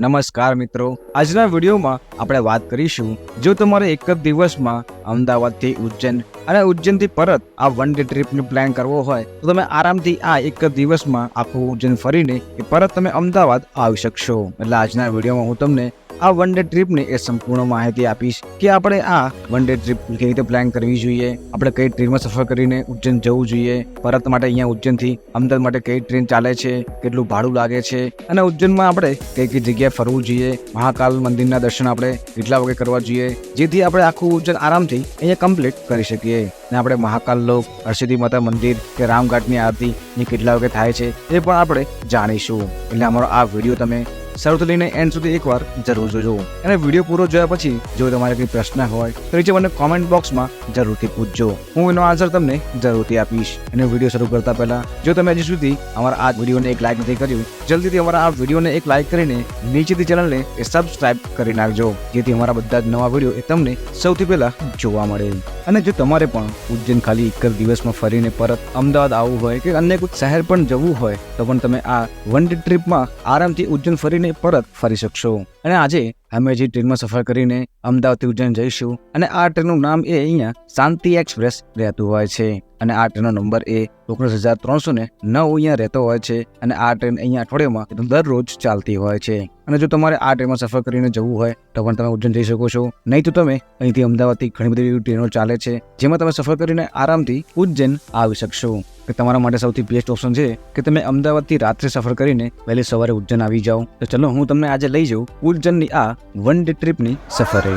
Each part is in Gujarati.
નમસ્કાર મિત્રો, આજના વિડીયોમાં આપણે વાત કરીશું જો તમારે એક જ દિવસમાં અમદાવાદથી ઉજ્જૈન અને ઉજ્જૈનથી પરત આ વન ડે ટ્રીપનો પ્લાન કરવો હોય તો તમે આરામથી આ એક જ દિવસમાં આખું ઉજ્જૈન ફરીને પરત તમે અમદાવાદ આવી શકશો. એટલે આજના વિડીયોમાં હું તમને આ વન ડે ટ્રીપની એ સંપૂર્ણ માહિતી આપીશ કે આપણે આ વન ડે ટ્રીપ કેવી રીતે પ્લાન કરવી જોઈએ, આપણે કઈ ટ્રેનમાં સફર કરીને ઉજ્જૈન જવું જોઈએ, પરત માટે અહીંયા ઉજ્જૈનથી અમદાવાદ માટે કઈ ટ્રેન ચાલે છે, કેટલું ભાડું લાગે છે અને ઉજ્જૈનમાં આપણે કઈ કઈ જગ્યાએ ફરવું જોઈએ, મહાકાલ મંદિરના દર્શન આપણે કેટલા વાગે કરવા જોઈએ જેથી આપણે આખું ઉજ્જૈન આરામથી અહીંયા કમ્પ્લીટ કરી શકીએ. અને આપણે મહાકાલ લોક, હરસિદ્ધિ માતા મંદિર કે રામઘાટની આરતી એ કેટલા વાગે થાય છે એ પણ આપણે જાણીશું. એટલે અમારો આ વિડીયો તમે શરૂથી લઈને એન્ડ સુધી એકવાર જરૂર જોજો. અને વિડીયો પૂરો જોયા પછી જો તમારે કોઈ પ્રશ્ન હોય તો નીચે મને કોમેન્ટ બોક્સમાં જરૂરથી પૂછજો, હું એનો આન્સર તમને જરૂરથી આપીશ. અને વિડીયો શરૂ કરતા પહેલા જો તમે હજી સુધી અમારા આ વિડીયોને એક લાઈક નથી કર્યું, જલ્દીથી અમારા આ વિડીયોને એક લાઈક કરીને નીચેથી ચેનલને સબસ્ક્રાઇબ કરી નાખજો જેથી અમારા બધા જ નવા વિડીયો એ તમને સૌથી પહેલા જોવા મળે. અને જો તમારે પણ ઉજ્જૈન ખાલી એક જ દિવસમાં ફરીને પરત અમદાવાદ આવવું હોય કે અન્ય કોઈ શહેર પણ જવું હોય તો પણ તમે આ વન ડે ટ્રીપમાં આરામથી ઉજ્જૈન ફરીને પરત ફરી શકશો. અને આજે અમે જે ટ્રેનમાં સફર કરીને અમદાવાદથી ઉજ્જૈન જઈશું અને આ ટ્રેનનું નામ એ અહીંયા શાંતિ એક્સપ્રેસ રહેતું હોય છે અને આ ટ્રેનનો નંબર એ 19,309 અહીંયા રહેતો હોય છે. અને આ ટ્રેન અહીંયા અઠવાડિયામાં દરરોજ ચાલતી હોય છે. અને જો તમારે આ ટ્રેનમાં સફર કરીને જવું હોય તો પણ તમે ઉજ્જૈન જઈ શકો છો, નહીં તો તમે અહીંથી અમદાવાદથી ઘણી બધી એવી ટ્રેનો ચાલે છે જેમાં તમે સફર કરીને આરામથી ઉજ્જૈન આવી શકશો. કે તમારા માટે સૌથી બેસ્ટ ઓપ્શન છે કે તમે અમદાવાદથી રાત્રે સફર કરીને વહેલી સવારે ઉજ્જૈન આવી જાઓ. તો ચલો હું તમને આજે લઈ જાઉં ઉજ્જૈનની આ વન ડે ટ્રીપની સફરે.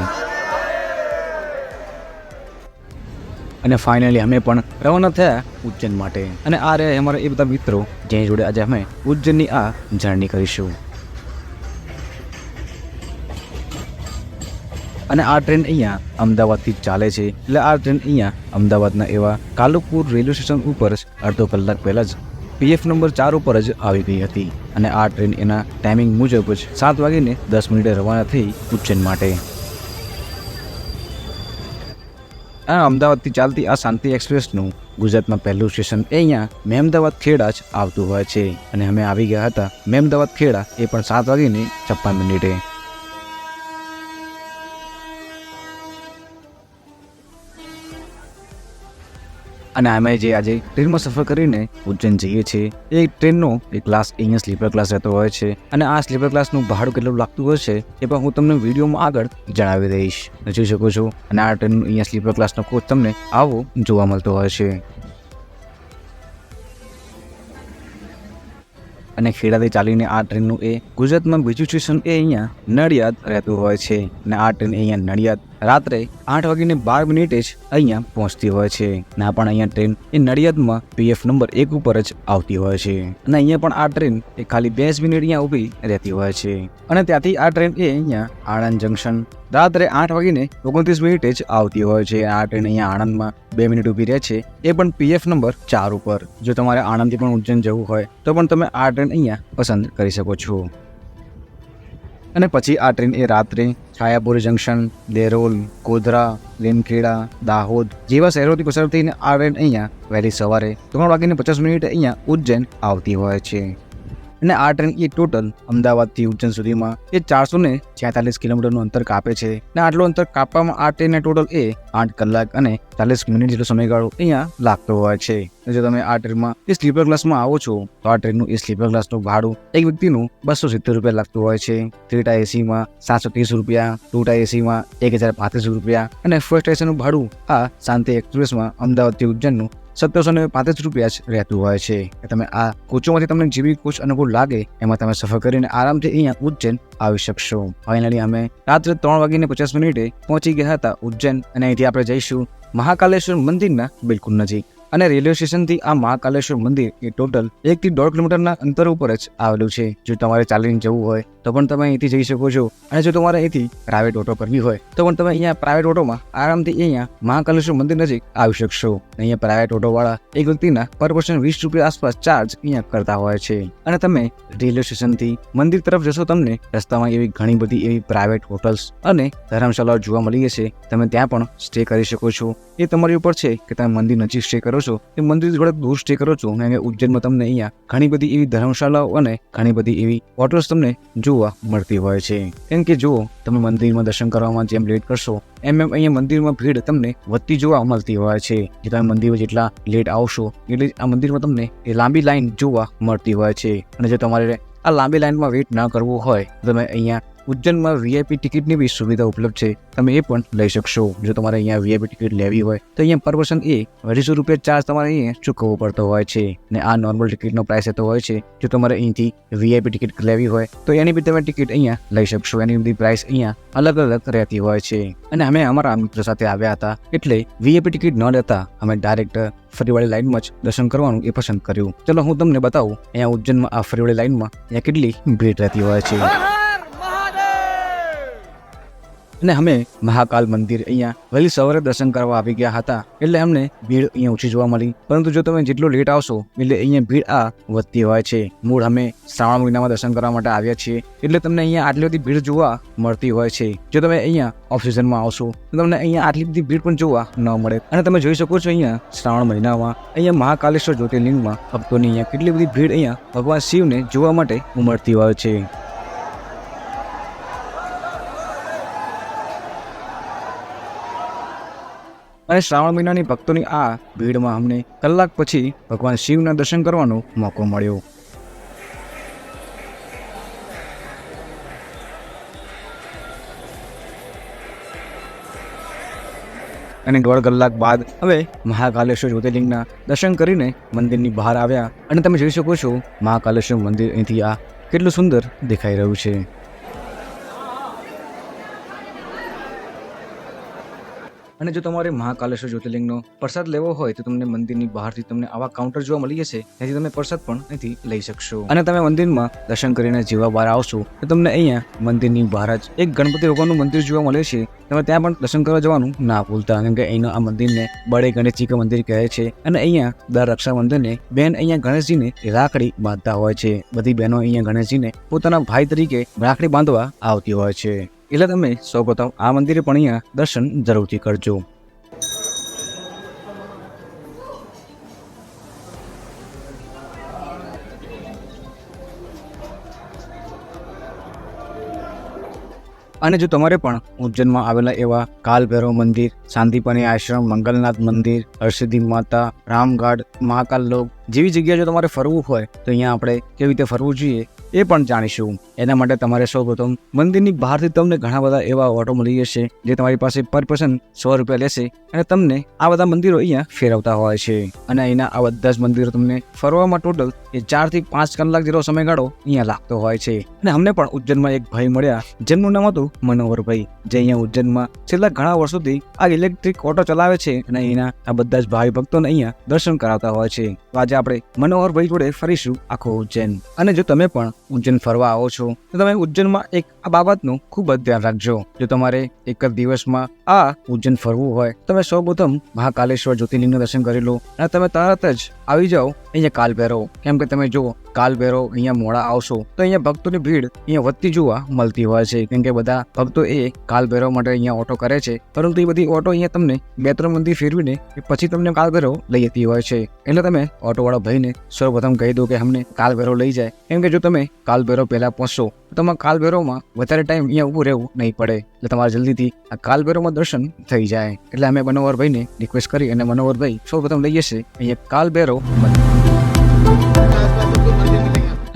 અને ફાઇનલી અમે પણ રવાના થયા ઉજ્જૈન માટે. અને આ રહ્યા અમારા એ બધા મિત્રો જેની જોડે આજે અમે ઉજ્જૈનની આ જર્ની કરીશું. અને આ ટ્રેન અહીંયા અમદાવાદથી ચાલે છે. એટલે આ ટ્રેન અહીંયા અમદાવાદના એવા કાલુપુર રેલવે સ્ટેશન ઉપર જ અડધો કલાક પહેલા જ PF નંબર 4 ઉપર જ આવી ગઈ હતી. અને આ ટ્રેન એના ટાઈમિંગ મુજબ જ 7:10 રવાના થઈ ઉજ્જૈન માટે. આ અમદાવાદથી ચાલતી આ શાંતિ એક્સપ્રેસનું ગુજરાતમાં પહેલું સ્ટેશન એ અહીંયા મહેમદાવાદ ખેડા જ આવતું હોય છે. અને અમે આવી ગયા હતા મહેમદાવાદ ખેડા એ પણ 7:56. અને અમે જે આજે ટ્રેનમાં સફર કરીને ઉજ્જૈન જઈએ છીએ એ ટ્રેનનો એક ક્લાસ અહીંયા સ્લીપર ક્લાસ રહેતો હોય છે. અને આ સ્લીપર ક્લાસનું ભાડું કેટલું લાગતું હોય છે એ પણ હું તમને વિડીયોમાં આગળ જણાવી દઈશ, જોઈ શકો છો. અને આ ટ્રેનનું અહીંયા સ્લીપર ક્લાસનો કોચ તમને આવો જોવા મળતો હોય છે. અને ખેડાથી ચાલીને આ ટ્રેનનું એ ગુજરાતમાં બીજું સ્ટેશન એ અહીંયા નડિયાદ રહેતું હોય છે. અને આ ટ્રેન અહીંયા નડિયાદ રાત્રે 8:12 જ અહીંયા પહોંચતી હોય છે. અને આ પણ અહીંયા ટ્રેન એ નડિયાદમાં PF નંબર 1 ઉપર જ આવતી હોય છે. અને અહીંયા પણ આ ટ્રેન એ ખાલી 2 મિનિટ અહીંયા ઊભી રહેતી હોય છે. અને ત્યાંથી આ ટ્રેન એ અહીંયા આણંદ જંકશન રાત્રે 8:29 જ આવતી હોય છે. આ ટ્રેન અહીંયા આણંદમાં 2 મિનિટ ઊભી રહે છે, એ પણ PF નંબર 4 ઉપર. જો તમારે આણંદથી પણ ઉજ્જૈન જવું હોય તો પણ તમે આ ટ્રેન અહીંયા પસંદ કરી શકો છો. અને પછી આ ટ્રેન એ રાત્રે છાયાપુરી જંકશન, દેરોલ, ગોધરા, લીમખેડા, દાહોદ જેવા શહેરોથી પસાર થઈને આ ટ્રેન અહીંયા વહેલી સવારે 3:50 અહીંયા ઉજ્જૈન આવતી હોય છે. અને આ ટ્રેન એ ટોટલ અમદાવાદથી ઉજ્જૈન સુધીમાં એ 446 કિલોમીટરનું અંતર કાપે છે. અને આટલું અંતર કાપવામાં આ ટ્રેનને ટોટલ એ 8 કલાક અને 40 મિનિટ જેટલો સમયગાળો અહીંયા લાગતો હોય છે. જો તમે આ ટ્રેનમાં એ સ્લીપર ક્લાસમાં આવો છો તો આ ટ્રેનનું એ સ્લીપર ક્લાસનું ભાડું એક વ્યક્તિનું 270 રૂપિયા લાગતું હોય છે. 3 એસીમાં 730 રૂપિયા, 2 એસીમાં 1035 રૂપિયા અને ફર્સ્ટ એસીનું ભાડું આ શાંતિ એક્સપ્રેસમાં અમદાવાદથી ઉજ્જૈનનું 1735 રૂપિયા જ રહેતું હોય છે. તમે આ કોચોમાંથી તમને જેવી કોચ અનુકૂળ લાગે એમાં તમે સફર કરીને આરામથી અહીંયા ઉજ્જૈન આવી શકશો. ફાઇનલી અમે રાત્રે 3:50 પહોંચી ગયા હતા ઉજ્જૈન. અને અહીંથી આપણે જઈશું મહાકાલેશ્વર મંદિરના બિલકુલ નજીક. અને રેલવે સ્ટેશનથી આ મહાકાલેશ્વર મંદિર એ ટોટલ 1 થી 1.5 કિલોમીટરના અંતર ઉપર જ આવેલું છે. જો તમારે ચાલીને જવું હોય તો પણ તમે અહીંથી જઈ શકો છો. અને જો તમારે અહીંથી પ્રાઇવેટ ઓટો કરવી હોય તો પણ તમે અહીંયા પ્રાઇવેટ ઓટોમાં આરામથી અહીંયા મહાકાલેશ્વર મંદિર નજીક આવી શકશો. અહીંયા પ્રાઇવેટ ઓટોવાળા એક વ્યક્તિના પર પર્સન 20 રૂપિયા આસપાસ ચાર્જ અહીંયા કરતા હોય છે. અને તમે રેલવે સ્ટેશનથી મંદિર તરફ જશો તમને રસ્તામાં એવી ઘણી બધી એવી પ્રાઇવેટ હોટલ્સ અને ધર્મશાળાઓ જોવા મળી જશે. તમે ત્યાં પણ સ્ટે કરી શકો છો. એ તમારી ઉપર છે કે તમે મંદિર નજીક સ્ટે કરો કરો છો એ મંદિરથી થોડાક દૂર સ્ટે કરો છો, કારણ કે ઉજ્જૈનમાં તમને અહીંયા ઘણી બધી એવી ધર્મશાળાઓ અને ઘણી બધી એવી હોટલ્સ તમને જોવા મળતી હોય છે. કેમ કે જો તમે મંદિરમાં દર્શન કરવામાં જેમ લેટ કરશો એમ અહીંયા મંદિરમાં ભીડ તમને વધતી જોવા મળતી હોય છે. જે તમે મંદિરમાં જેટલા લેટ આવશો એટલે આ મંદિરમાં તમને એ લાંબી લાઈન જોવા મળતી હોય છે. અને જો તમારે આ લાંબી લાઈનમાં વેઇટ ના કરવું હોય તો તમે અહીંયા ઉજ્જૈનમાં વીઆઈપી ટિકિટની બી સુવિધા ઉપલબ્ધ છે, તમે એ પણ લઈ શકશો. જો તમારે અહીંયા વીઆઈપી ટિકિટ લેવી હોય તો અહીંયા પર પર્સન ₹250 ચાર્જ તમારે અહીંયા ચૂકવવો પડતો હોય છે. અને આ નોર્મલ ટિકિટનો પ્રાઇસ થતો હોય છે. જો તમારે અહીંથી વીઆઈપી ટિકિટ લેવી હોય તો એની બી તમે ટિકિટ અહીંયા લઈ શકશો. એની બધી પ્રાઇસ અહીંયા અલગ અલગ રહેતી હોય છે. અને અમે અમારા મિત્રો સાથે આવ્યા હતા એટલે વીઆઈપી ટિકિટ ન લેતા અમે ડાયરેક્ટ ફરીવાળી લાઈનમાં જ દર્શન કરવાનું એ પસંદ કર્યું. ચલો હું તમને બતાવું અહીંયા ઉજ્જૈનમાં આ ફરીવાળી લાઈનમાં અહીંયા કેટલી ભીડ રહેતી હોય છે. અને અમે મહાકાલ મંદિર અહીંયા વહેલી સવારે દર્શન કરવા આવી ગયા હતા એટલે અમને ભીડ અહીંયા ઓછી જોવા મળી. પરંતુ જો તમે જેટલો લેટ આવશો એટલે અહીંયા ભીડ વધતી હોય છે. મૂળ અમે શ્રાવણ મહિનામાં દર્શન કરવા માટે આવ્યા છીએ એટલે તમને અહીંયા આટલી બધી ભીડ જોવા મળતી હોય છે. જો તમે અહીંયા ઓફ સિઝનમાં આવશો તો તમને અહીંયા આટલી બધી ભીડ પણ જોવા ન મળે. અને તમે જોઈ શકો છો અહીંયા શ્રાવણ મહિનામાં અહીંયા મહાકાલેશ્વર જ્યોતિર્લિંગમાં ભક્તોની અહીંયા કેટલી બધી ભીડ અહીંયા ભગવાન શિવને જોવા માટે ઉમટતી હોય છે. અને શ્રાવણ મહિનાની ભક્તોની આ ભીડમાં અમને કલાક પછી ભગવાન શિવના દર્શન કરવાનો મોકો મળ્યો. અને 1.5 કલાક બાદ હવે મહાકાલેશ્વર જ્યોતિર્લિંગના દર્શન કરીને મંદિરની બહાર આવ્યા. અને તમે જોઈ શકો છો મહાકાલેશ્વર મંદિર અહીંથી આ કેટલું સુંદર દેખાઈ રહ્યું છે. અને જો તમારે મહાકાલેશ્વર જ્યોતિર્લિંગનો પ્રસાદ લેવો હોય તો તમને મંદિરની બહારથી તમને આવા કાઉન્ટર જોવા મળી જશે, ત્યાંથી તમે પ્રસાદ પણ અહીંથી લઈ શકશો. અને તમે મંદિરમાં દર્શન કરીને જેવા બહાર આવશો તો તમને અહીંયા મંદિરની બહાર જ એક ગણપતિ ભગવાનનું મંદિર જોવા મળે છે. તમે ત્યાં પણ દર્શન કરવા જવાનું ના ભૂલતા, કેમ કે અહીંના આ મંદિરને બડે ગણેશજી કા મંદિર કહે છે. અને અહીંયા દર રક્ષાબંધને બેન અહીંયા ગણેશજીને રાખડી બાંધતા હોય છે. બધી બહેનો અહીંયા ગણેશજીને પોતાના ભાઈ તરીકે રાખડી બાંધવા આવતી હોય છે. એટલે તમે સૌપ્રથમ આ મંદિરે પણ અહીંયા દર્શન જરૂરથી કરજો. અને જો તમારે પણ ઉજ્જૈનમાં આવેલા એવા કાલ ભૈરવ મંદિર, શાંતિપની આશ્રમ, મંગલનાથ મંદિર, હરસિદ્ધિ માતા, રામગઢ, મહાકાલ લોક જેવી જગ્યાએ જો તમારે ફરવું હોય તો અહીંયા આપણે કેવી રીતે ફરવું જોઈએ એ પણ જાણીશું. એના માટે તમારે સૌપ્રથમ મંદિરની બહારથી તમને ઘણા બધા એવા ઓટો મળી જશે જે તમારી પાસે પર પર્સન ₹100 લેશે અને તમને આ બધા મંદિરો અહીંયા ફેરવતા હોય છે. અને અહીંના આ બધા જ મંદિરો તમને ફરવામાં ટોટલ 4 થી 5 કલાક જેટલો સમયગાળો અહીંયા લાગતો હોય છે. અને અમને પણ ઉજ્જૈનમાં એક ભાઈ મળ્યા જેમનું નામ હતું મનોહરભાઈ, જે અહીંયા ઉજ્જૈનમાં છેલ્લા ઘણા વર્ષોથી આ ઇલેક્ટ્રિક ઓટો ચલાવે છે અને અહીંના આ બધા જ ભાઈ ભક્તોને અહીંયા દર્શન કરાવતા હોય છે. આજે આપણે મનોહરભાઈ જોડે ફરીશું આખો ઉજ્જૈન. અને જો તમે પણ ઉજ્જૈન ફરવા આવો છો તો તમે ઉજ્જૈનમાં એક આ બાબતનું ખૂબ જ ધ્યાન રાખજો. જો તમારે એક જ દિવસમાં આ ઉજ્જૈન ફરવું હોય તમે સૌપ્રથમ મહાકાલેશ્વર જ્યોતિર્લિંગના દર્શન કરી લો અને તમે તરત જ આવી જાઓ અહીંયા કાલ ભૈરવ. કેમ કે તમે જો કાલ ભૈરવ અહીંયા મોડા આવશો તો અહીંયા ભક્તોની ભીડ અહીંયા વધતી જોવા મળતી હોય છે. કેમ કે બધા ભક્તો એ કાલ ભૈરવ માટે અહીંયા ઓટો કરે છે, પરંતુ એ બધી ઓટો અહીંયા તમને 2-3 મંદિર ફેરવીને પછી તમને કાલ ભૈરવ લઈ જતી હોય છે. એટલે તમે ઓટોવાળા ભાઈને સૌપ્રથમ કહી દો કે અમને કાલ ભૈરવ લઈ જાય. કેમ કે જો તમે કાલ ભૈરવ પહેલા પહોંચશો તો તમારે કાલ ભૈરવમાં વધારે ટાઈમ અહીંયા ઊભું રહેવું નહીં પડે. એટલે તમારે જલ્દીથી આ કાલ ભૈરવમાં દર્શન થઈ જાય. એટલે અમે મનોહરભાઈને રિક્વેસ્ટ કરી અને મનોહરભાઈ સૌપ્રથમ લઈ જશે અહીંયા કાલ ભૈરવ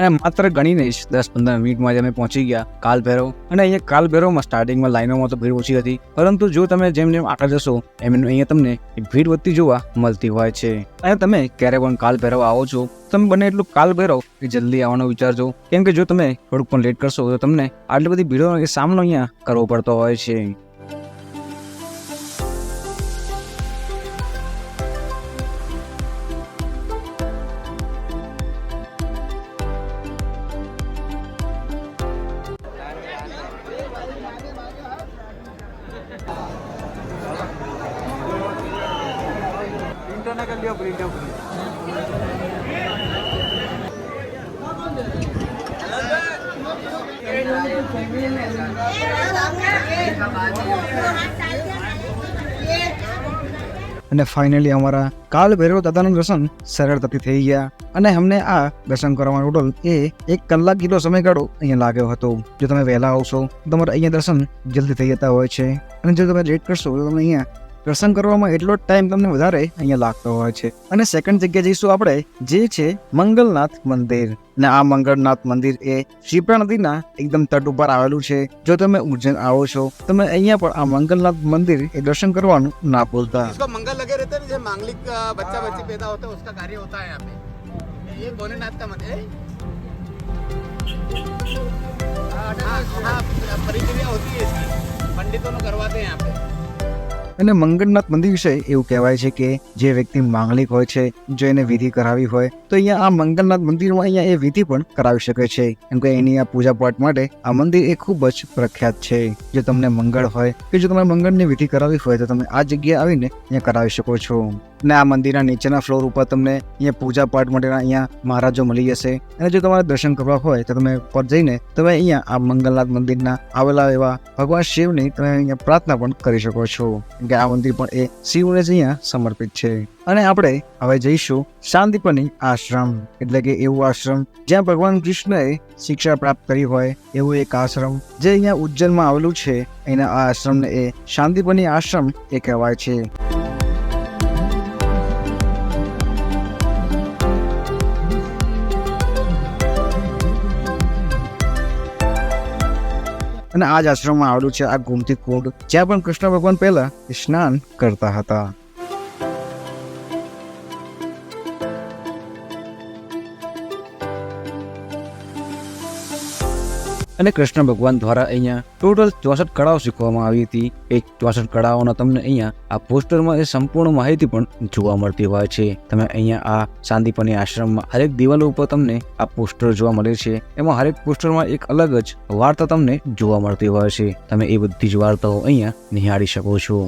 અને માત્ર ગણીને જ 10-15 મિનિટમાં જ અમે પહોંચી ગયા કાલ ભૈરવ. અને અહીંયા કાલ ભૈરવમાં સ્ટાર્ટિંગમાં લાઈનોમાં તો ભીડ ઓછી હતી, પરંતુ જો તમે જેમ જેમ આગળ જશો એમ અહીંયા તમને ભીડ વધતી જોવા મળતી હોય છે. અને તમે ક્યારે પણ કાલ ભૈરવ આવો છો તમે બને એટલું કાલ ભૈરવ જલ્દી આવવાનો વિચારજો. કેમ કે જો તમે થોડુંક પણ લેટ કરશો તો તમને આટલી બધી ભીડોનો સામનો અહીંયા કરવો પડતો હોય છે. અને ફાઇનલી અમારા કાલ ભૈરવ દાદાના દર્શન સરળતાથી થઈ ગયા અને અમને આ દર્શન કરવામાં ટોટલ 1 કલાક જેટલો સમયગાળો અહીંયા લાગ્યો હતો. જો તમે વહેલા આવશો તો તમારે અહીંયા દર્શન જલ્દી થઈ જતા હોય છે અને જો તમે લેટ કરશો તો તમે અહીંયા દર્શન કરવામાં એટલો ટાઈમ તમને વધારે અહીંયા લાગતો હોય છે. અને સેકન્ડ જગ્યા જઈશું આપણે, જે છે મંગલનાથ મંદિર. અને આ મંગળનાથ મંદિર એ શિપ્રા નદીના એકદમ તટ ઉપર આવેલું છે. જો તમે ઉજ્જૈન આવો છો તમે અહીંયા પણ આ મંગલનાથ મંદિર એ દર્શન કરવાનું ના ભૂલતા. मंगल लगे रहते हैं, जैसे मांगलिक बच्चा बच्ची पैदा होते हैं उसका कार्य होता है यहाँ पे. ये भोलेनाथ का मंदिर है. परिक्रिया होती है इसकी, पंडितों ने करवाते हैं यहाँ पे. અને મંગળનાથ મંદિર વિશે એવું કહેવાય છે કે જે વ્યક્તિ માંગલિક હોય છે, જો એને વિધિ કરાવી હોય તો અહીંયા આ મંગળનાથ મંદિરમાં અહીંયા એ વિધિ પણ કરાવી શકે છે. કેમ કે એની આ પૂજા પાઠ માટે આ મંદિર એ ખૂબ જ પ્રખ્યાત છે. જો તમને મંગળ હોય કે જો તમારે મંગળની વિધિ કરાવી હોય તો તમે આ જગ્યાએ આવીને અહીંયા કરાવી શકો છો. અને આ મંદિરના નીચેના ફ્લોર ઉપર તમને અહીંયા પૂજા પાઠ માટેના અહીંયા મહારાજો મળી જશે. અને જો તમારે દર્શન કરવા હોય તો તમે પર જઈને તમે અહીંયા આ મંગળનાથ મંદિરના આવેલા એવા ભગવાન શિવની તમે અહીંયા પ્રાર્થના પણ કરી શકો છો. કે આ મંદિર પણ એ શિવને જ અહીંયા સમર્પિત છે. અને આપણે હવે જઈશું શાંતિપની આશ્રમ, એટલે કે એવું આશ્રમ જ્યાં ભગવાન કૃષ્ણએ શિક્ષા પ્રાપ્ત કરી હોય એવું એક આશ્રમ જે અહીંયા ઉજ્જૈનમાં આવેલું છે. એના આ આશ્રમને એ શાંતિપની આશ્રમ એ કહેવાય છે. અને આ જ આશ્રમમાં આવેલું છે આ ગોમતી કુંડ, જ્યાં પણ કૃષ્ણ ભગવાન પહેલા સ્નાન કરતા હતા. અને કૃષ્ણ ભગવાન દ્વારા અહીંયા ટોટલ 64 કળાઓ શીખવામાં આવી હતી. એ 64 કળાઓના તમને અહીંયા આ પોસ્ટરમાં એ સંપૂર્ણ માહિતી પણ જોવા મળતી હોય છે. તમે અહીંયા આ શાંતિપની આશ્રમમાં હરેક દિવાલો ઉપર તમને આ પોસ્ટર જોવા મળે છે. એમાં હરેક પોસ્ટરમાં એક અલગ જ વાર્તા તમને જોવા મળતી હોય છે. તમે એ બધી જ વાર્તાઓ અહીંયા નિહાળી શકો છો.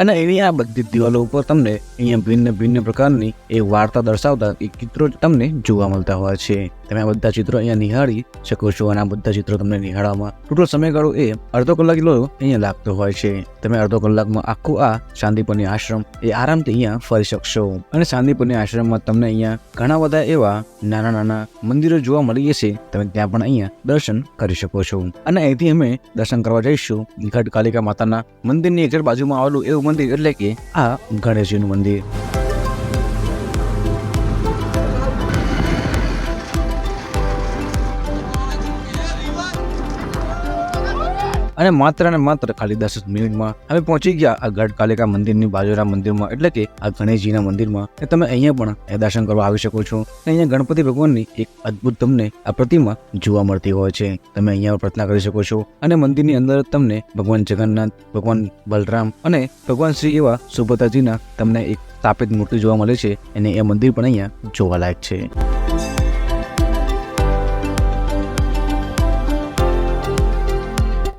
અને એની આ બધી દિવાલો ઉપર તમને અહીંયા ભિન્ન ભિન્ન પ્રકારની એ વાર્તા દર્શાવતા એ ચિત્રો તમને જોવા મળતા હોય છે. તમે આ બધા ચિત્રો અહીંયા નિહાળી શકો છો. અને આ બધા ચિત્રો તમને નિહાળવામાં ટોટલ સમયગાળો એ અડધો કલાક જેટલો અહીંયા લાગતો હોય છે. તમે અડધો કલાકમાં આખું આ શાંતિપની આશ્રમ એ આરામથી અહીંયા ફરી શકશો. અને શાંતિપની આશ્રમમાં તમને અહીંયા ઘણા બધા એવા નાના નાના મંદિરો જોવા મળી જશે. તમે ત્યાં પણ અહીંયા દર્શન કરી શકો છો. અને અહીંથી અમે દર્શન કરવા જઈશું ગઢકાલિકા માતાના મંદિરની એક બાજુમાં આવેલું એવું મંદિર, એટલે કે આ ગણેશજીનું મંદિર. અને માત્ર ખાલી 10 મિનિટમાં અમે પહોંચી ગયા આ ગઢકાલિકા મંદિરની બાજુના મંદિરમાં, એટલે કે આ ગણેશજીના મંદિરમાં. તમે અહીંયા પણ દર્શન કરવા આવી શકો છો. અહીંયા ગણપતિ ભગવાનની એક અદ્ભુત તમને આ પ્રતિમા જોવા મળતી હોય છે. તમે અહીંયા પ્રાર્થના કરી શકો છો. અને મંદિરની અંદર તમને ભગવાન જગન્નાથ, ભગવાન બલરામ અને ભગવાન શ્રી એવા સુભદ્રાજીના તમને એક સ્થાપિત મૂર્તિ જોવા મળે છે. અને એ મંદિર પણ અહીંયા જોવાલાયક છે.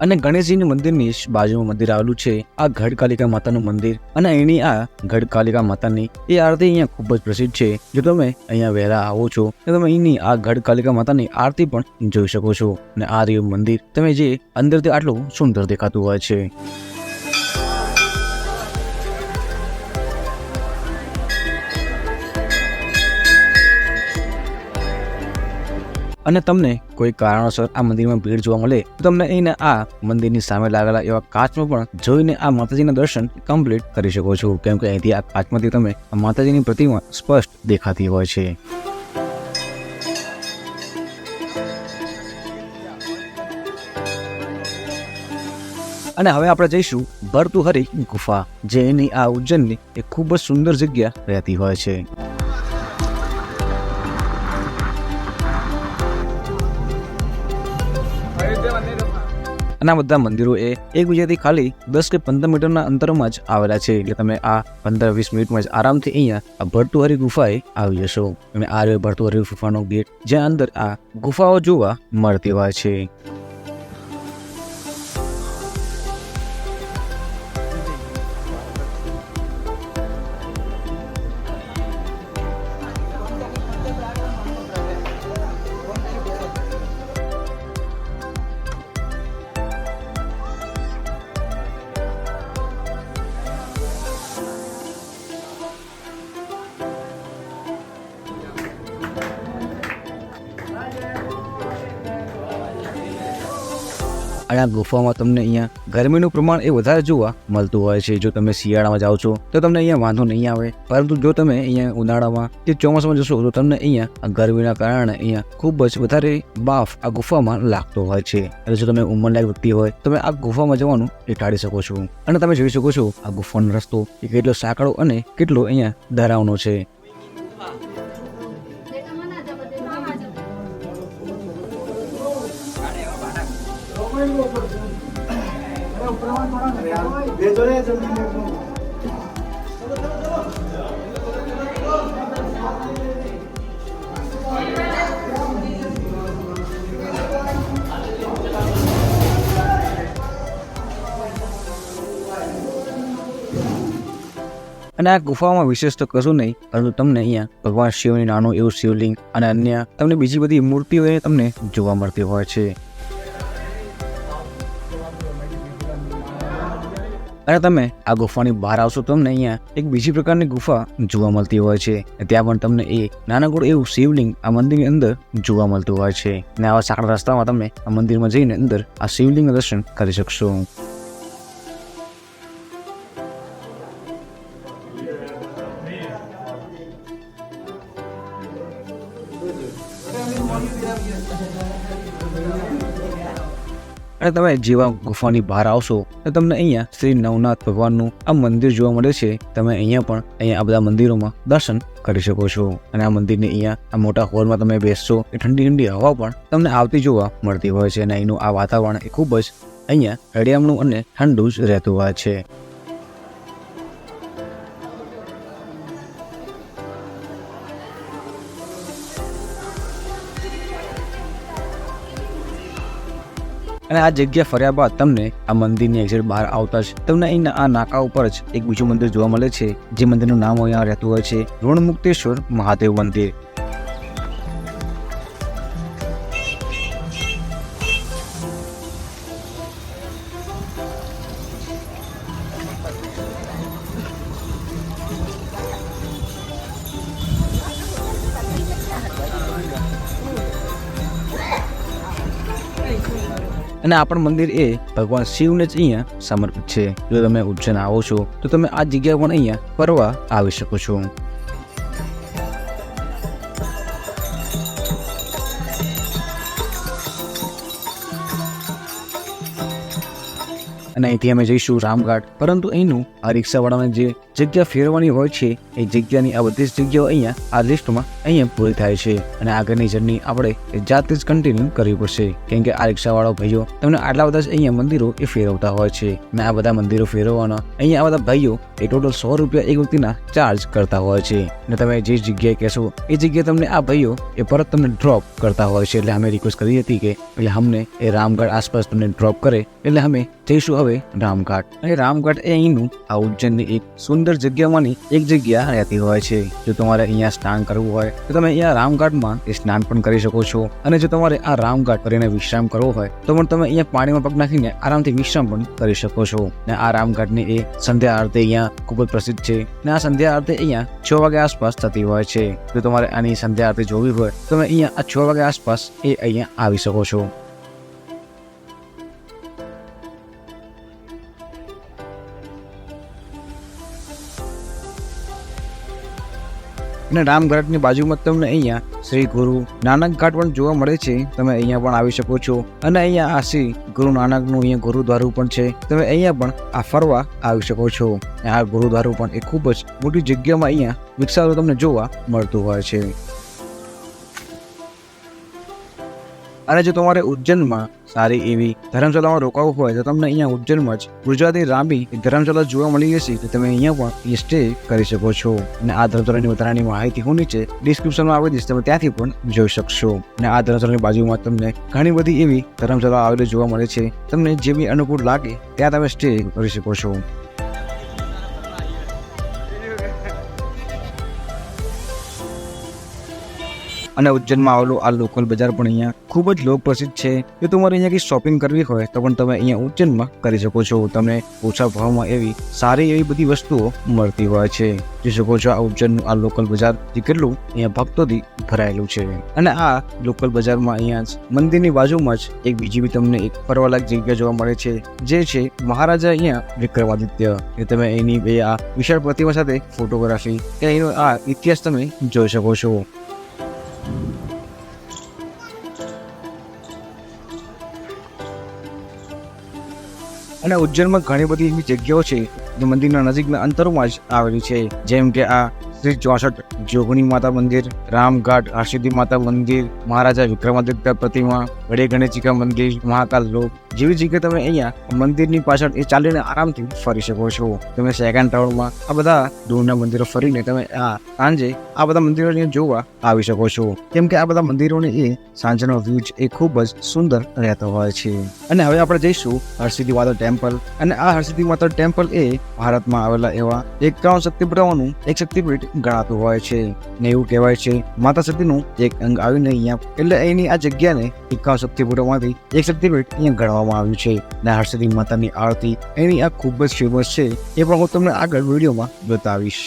અને ગણેશજીની મંદિરની બાજુમાં મંદિર આવેલું છે આ ગઢકાલિકા માતાનું મંદિર. અને એની આ ગઢકાલિકા માતાની એ આરતી અહીંયા ખૂબ જ પ્રસિદ્ધ છે. જો તમે અહીંયા વહેલા આવો છો તો તમે અહીંની આ ગઢકાલિકા માતાની આરતી પણ જોઈ શકો છો. અને આ રહ્યું મંદિર, તમે જે અંદરથી આટલું સુંદર દેખાતું હોય છે. અને તમને કોઈ કારણોસર આ મંદિરમાં ભીડ જોવા મળે તો તમને અહીંના આ મંદિરની સામે લાગેલા એવા કાચમાં પણ જોઈને આ માતાજીના દર્શન કમ્પ્લીટ કરી શકો છો. કેમ કે અહીંથી આ કાચમાંથી તમે આ માતાજીની પ્રતિમા સ્પષ્ટ દેખાતી હોય છે. અને હવે આપણે જઈશું ભર્તુહરી ગુફા, જે એની આ ઉજ્જૈનની એક ખૂબ જ સુંદર જગ્યા રહેતી હોય છે. અને આ બધા મંદિરો એ એકબીજાથી ખાલી 10 કે 15 મીટરના અંતરમાં જ આવેલા છે. એટલે તમે આ 15-20 મિનિટમાં જ આરામથી અહીંયા આ ભર્તુહરી ગુફાએ આવી જશો. અને આ રહ્યો ભર્તુહરી ગુફાનો ગેટ, જ્યાં અંદર આ ગુફાઓ જોવા મળતી હોય છે. અને આ ગુફામાં તમને અહીંયા ગરમીનું પ્રમાણ એ વધારે જોવા મળતું હોય છે. જો તમે શિયાળામાં જાઓ છો તો તમને અહીંયા વાંધો નહીં આવે, પરંતુ જો તમે અહીંયા ઉનાળામાં કે ચોમાસામાં જશો તો તમને અહીંયા આ ગરમીના કારણે અહીંયા ખૂબ જ વધારે બાફ આ ગુફામાં લાગતો હોય છે. એટલે જો તમે ઉંમરલાયક વ્યક્તિ હોય તમે આ ગુફામાં જવાનું એ ટાળી શકો છો. અને તમે જોઈ શકો છો આ ગુફાનો રસ્તો એ કેટલો સાંકડો અને કેટલો અહીંયા ડરાવનો છે. અને આ ગુફામાં વિશેષ તો કશું નહીં, પરંતુ તમને અહીંયા ભગવાન શિવની નાનું એવું શિવલિંગ અને અન્ય તમને બીજી બધી મૂર્તિઓ તમને જોવા મળતી હોય છે. અને તમે આ ગુફાની બહાર આવશો તમને અહીંયા એક બીજી પ્રકારની ગુફા જોવા મળતી હોય છે. ત્યાં પણ તમને એ નાનકડું એવું શિવલિંગ આ મંદિરની અંદર જોવા મળતું હોય છે. અને આવા સાંકડા રસ્તામાં તમે આ મંદિરમાં જઈને અંદર આ શિવલિંગના દર્શન કરી શકશો. અને તમે જેવા ગુફાની બહાર આવશો તો તમને અહીંયા શ્રી નવનાથ ભગવાનનું આ મંદિર જોવા મળે છે. તમે અહીંયા પણ અહીંયા આ બધા મંદિરોમાં દર્શન કરી શકો છો. અને આ મંદિરની અહીંયા આ મોટા હોલમાં તમે બેસશો એ ઠંડી ઠંડી હવા પણ તમને આવતી જોવા મળતી હોય છે. અને અહીંનું આ વાતાવરણ એ ખૂબ જ અહીંયા રળિયામણું અને ઠંડુ જ રહેતું હોય છે. અને આ જગ્યા ફર્યા બાદ તમને આ મંદિરની એક્ઝેક્ટ બહાર આવતા જ તમને અહીંના આ નાકા ઉપર જ એક બીજું મંદિર જોવા મળે છે, જે મંદિરનું નામ અહીંયા રહેતું હોય છે ઋણમુક્તેશ્વર મહાદેવ મંદિર. અને આ પણ મંદિર એ ભગવાન શિવને જ અહીંયા સમર્પિત છે. જો તમે ઉજ્જૈન આવો છો તો તમે આ જગ્યા પણ અહીંયા ફરવા આવી શકો છો. અને અહીંથી અમે જઈશું રામઘાટ, પરંતુ અહીંનું આ રિક્ષાવાળાને જે જગ્યા ફેરવાની હોય છે એ જગ્યાની આ બધી જ જગ્યાઓ અહીંયા આ લિસ્ટમાં અહીંયા પૂરી થાય છે. અને આગળની જર્ની આપણે જાતે જ કન્ટિન્યુ કરવી પડશે, કેમ કે આ રિક્ષાવાળો ભાઈઓ તમને આટલા બધા જ અહીંયા મંદિરો એ ફેરવતા હોય છે. અને આ બધા મંદિરો ફેરવવાના અહીંયા આ બધા ભાઈઓ એ ટોટલ 100 રૂપિયા એક વ્યક્તિના ચાર્જ કરતા હોય છે. અને તમે જે જગ્યાએ કહેશો એ જગ્યાએ તમને આ ભાઈઓ એ પરત તમને ડ્રોપ કરતા હોય છે. એટલે અમે રિક્વેસ્ટ કરી હતી કે એટલે અમને એ રામઘાટ આસપાસ તમને ડ્રોપ કરે, એટલે અમે જઈશું હવે રામઘાટ. અને રામઘાટ એ અહીંનું આ ઉજ્જૈનની એક સુંદર જગ્યામાંની એક જગ્યા રહેતી હોય છે. જો તમારે અહીંયા સ્નાન કરવું હોય તો તમે અહીંયા રામઘાટમાં એ સ્નાન પણ કરી શકો છો. અને જો તમારે આ રામઘાટ કરીને વિશ્રામ કરવો હોય તો પણ તમે અહીંયા પાણીમાં પગ નાખીને આરામથી વિશ્રામ પણ કરી શકો છો. અને આ રામઘાટની એ સંધ્યા આરતી અહીંયા ખૂબ જ પ્રસિદ્ધ છે. અને આ સંધ્યા આરતી અહીંયા 6 વાગ્યા આસપાસ થતી હોય છે. જો તમારે આની સંધ્યા આરતી જોવી હોય તો તમે અહીંયા આ 6 વાગ્યા આસપાસ એ અહીંયા આવી શકો છો. અને રામઘાટની બાજુમાં તમને અહીંયા શ્રી ગુરુ નાનક ઘાટ પણ જોવા મળે છે. તમે અહીંયા પણ આવી શકો છો. અને અહીંયા આ શ્રી ગુરુ નાનકનું અહીંયા ગુરુદ્વારું પણ છે. તમે અહીંયા પણ આ ફરવા આવી શકો છો. આ ગુરુદ્વારું પણ એ ખૂબ જ મોટી જગ્યામાં અહીંયા વિકસાવેલું તમને જોવા મળતું હોય છે. અને જો તમારે ઉજ્જૈનમાં સારી એવી ધર્મશાળામાં રોકાવું હોય તો તમને અહીંયા ઉજ્જૈનમાં જ ગુજરાતી રામી ધર્મશાળા જોવા મળી જશે. તો તમે અહીંયા પણ સ્ટે કરી શકો છો. અને આ ધર્મશાળાની વધારાની માહિતી હું નીચે ડિસ્ક્રિપ્શનમાં આપી દઈશ, તમે ત્યાંથી પણ જોઈ શકશો. અને આ ધર્મશાળાની બાજુમાં તમને ઘણી બધી એવી ધર્મશાળા આવેલી જોવા મળે છે. તમને જે બી અનુકૂળ લાગે ત્યાં તમે સ્ટે કરી શકો છો. અને ઉજ્જૈનમાં આવેલું આ લોકલ બજાર પણ અહીંયા ખૂબ જ લોકપ્રસિદ્ધ છે. જો તમારે અહીંયા કંઈ શોપિંગ કરવી હોય તો પણ તમે અહીંયા ઉજ્જૈનમાં કરી શકો છો. તમને ઓછા ભાવમાં એવી સારી એવી બધી વસ્તુઓ મળતી હોય છે. જોઈ શકો છો આ ઉજ્જૈનનું આ લોકલ બજાર જે કેટલું અહીંયા ભક્તોથી ભરાયેલું છે. અને આ લોકલ બજારમાં અહીંયા જ મંદિરની બાજુમાં જ એક બીજી બી તમને એક ફરવાલાયક જગ્યા જોવા મળે છે, જે છે મહારાજા અહીંયા વિક્રમાદિત્ય. એ તમે એની બે આ વિશાળ પ્રતિમા સાથે ફોટોગ્રાફી કે એનો આ ઇતિહાસ તમે જોઈ શકો છો. અને ઉજ્જૈનમાં ઘણી બધી એવી જગ્યાઓ છે જે મંદિરના નજીકના અંતરોમાં જ આવેલી છે, જેમ કે આ શ્રી 64 જોગણી માતા મંદિર, રામઘાટ હરસિદ્ધિ માતા મંદિર, મહારાજા વિક્રમાદિત્ય પ્રતિમા, બડે ગણેશજી મંદિર, મહાકાલ લોક જેવી જગ્યાએ તમે અહીંયા મંદિરની પાછળ એ ચાલીને આરામથી ફરી શકો છો. તમે સેકન્ડ ટાઉનમાં આ બધા દૂરના મંદિરો ફરીને તમે આ સાંજે આ બધા મંદિરોને જોવા આવી શકો છો, કેમ કે આ બધા મંદિરોને એ સાંજનો વ્યૂ એ ખૂબ જ સુંદર રહેતો હોય છે. અને હવે આપણે જઈશું હરસિદ્ધિ માતા ટેમ્પલ. અને આ હરસિદ્ધિ માતા ટેમ્પલ એ ભારતમાં આવેલા એવા 51 શક્તિપીઠોનું એક શક્તિપીઠ ગણાતું હોય છે. ને એવું કહેવાય છે માતા સતીનું એક અંગ આવીને અહીંયા એટલે એની આ જગ્યાને 51 શક્તિપીઠોમાંથી એક શક્તિપીઠ અહીંયા ગણવામાં આવ્યું છે. ને હરસિદ્ધિ માતાની આરતી એની આ ખૂબ જ ફેમસ છે, એ પણ હું તમને આગળ વિડીયોમાં બતાવીશ.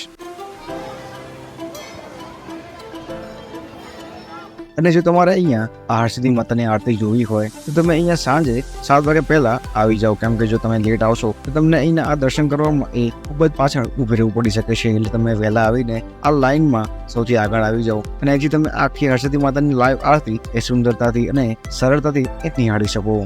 અને જો તમારે અહીંયા આ હરસિદ્ધિ માતાની આરતી જોવી હોય તો તમે અહીંયા સાંજે 7 વાગ્યા પહેલા આવી જાઓ, કેમ કે જો તમે લેટ આવશો તો તમને અહીંયા આ દર્શન કરવામાં એ ખૂબ જ પાછળ ઊભી રહેવું પડી શકે છે. એટલે તમે વહેલા આવીને આ લાઈનમાં સૌથી આગળ આવી જાઓ અને અહીંથી તમે આખી હરસિદ્ધિ માતાની લાઈવ આરતી એ સુંદરતાથી અને સરળતાથી એ નિહાળી શકો.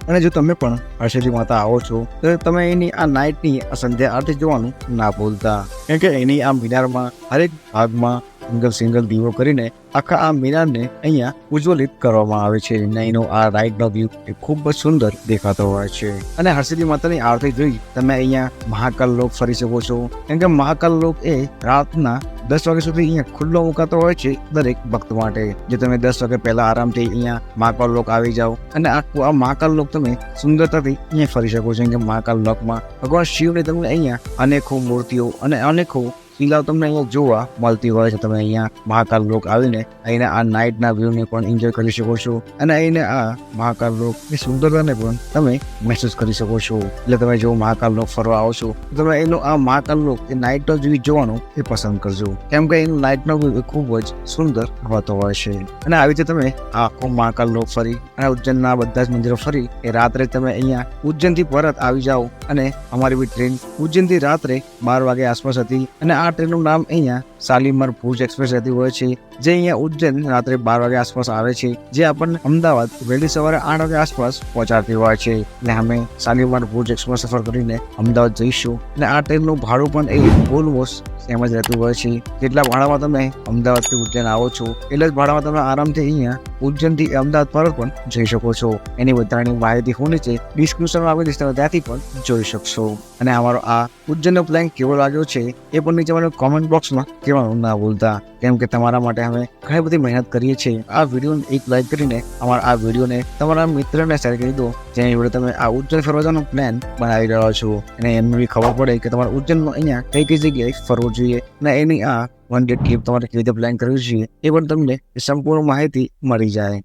અને જો તમે પણ હરસિદ્ધિ માતા આવો છો તો તમે એની આ નાઇટની આ સંધ્યા આરતી જોવાનું ના ભૂલતા, કેમ કે એની આ મિનારમાં હરેક ભાગમાં સિંગલ દીવો કરીને આખા આ મિનારને અહીંયા ઉજ્જવલિત કરવામાં આવે છે. અને એનો આ રાઈટનો વ્યૂ એ ખૂબ જ સુંદર દેખાતો હોય છે. અને હરસિદ્ધિ માતાની આરતી જોઈ તમે અહીંયા મહાકાલ લોક ફરી શકો છો, કેમ કે મહાકાલ લોક એ રાતના 10 વાગ્યા સુધી અહીંયા ખુલ્લો મુકાતો હોય છે દરેક ભક્ત માટે. જે તમે 10 વાગ્યા પહેલા આરામથી અહીંયા મહાકાલ લોક આવી જાઓ અને આખું આ મહાકાલ લોક તમે સુંદરતાથી અહીંયા ફરી શકો છો. કે મહાકાલ લોકમાં ભગવાન શિવની તમને અહીંયા અનેકો મૂર્તિઓ અને અનેકો શિલાઓ તમને અહીંયા જોવા મળતી હોય છે. તમે અહીંયા મહાકાલ લોક આવીને અહીંના આ નાઇટના વ્યૂને પણ એન્જોય કરી શકો છો અને અહીંને આ મહાકાલ લોકની સુંદરતાને પણ તમે મહેસૂસ કરી શકો છો. એટલે તમે જો મહાકાલ લોક ફરવા આવો છો તો તમે એનો આ મહાકાલ લોક એ નાઇટનો વ્યૂ જોવાનું એ પસંદ કરજો, કેમ કે એનો નાઇટનો વ્યૂ એ ખૂબ જ સુંદર હોતો હોય છે. અને આવી રીતે તમે આખો મહાકાલ લોક ફરી અને ઉજ્જૈનના બધા જ મંદિરો ફરી એ રાત્રે તમે અહીંયા ઉજ્જૈનથી પરત આવી જાઓ. અને અમારી બી ટ્રેન ઉજ્જૈનથી રાત્રે 12 વાગે આસપાસ હતી અને આ ટ્રેનનું નામ અહીંયા શાલીમાર ભુજ એક્સપ્રેસ રહેતી હોય છે, જે અહીંયા ઉજ્જૈન રાત્રે 12 વાગે આસપાસ આવે છે, જે આપણને અમદાવાદ વહેલી સવારે 8 વાગે આસપાસ પહોંચાડતી હોય છે. એટલે અમે શાલીમાર ભુજ એક્સપ્રેસ સફર કરીને અમદાવાદ જઈશું. અને આ ટ્રેનનું ભાડું પણ એ ઓલમોસ્ટ એમ જ રહેતું હોય છે. જેટલા ભાડામાં તમે અમદાવાદથી ઉજ્જૈન આવો છો એટલે જ ભાડામાં તમે આરામથી અહીંયા ઉજ્જૈનથી અમદાવાદ પરત પણ જઈ શકો છો. એની બધાની માહિતી હું નીચે ડિસ્ક્રિપ્શનમાં આપી દઈશ, તમે ત્યાંથી પણ જોઈ શકશો. અને અમારો આ ઉજ્જૈનનો પ્લાન કેવો લાગ્યો છે એ પણ નીચે મને કોમેન્ટ બોક્સમાં કહેવાનું ના ભૂલતા, કેમ કે તમારા માટે અમે ઘણી બધી મહેનત કરીએ છીએ. આ વિડીયોને એક લાઈક કરીને અમારા આ વિડીયોને તમારા મિત્રને શેર કરી દો, જેની વડે તમે આ ઉજ્જૈન ફરવાનો પ્લાન બનાવી રહ્યા છો અને એમને બી ખબર પડે કે તમારા ઉજ્જૈનમાં અહીંયા કઈ કઈ જગ્યાએ ફરવું જોઈએ અને એની આ 1 ડે ટ્રીપ તમારે કેવી રીતે પ્લાન કરવી જોઈએ એ પણ તમને સંપૂર્ણ માહિતી મળી જાય.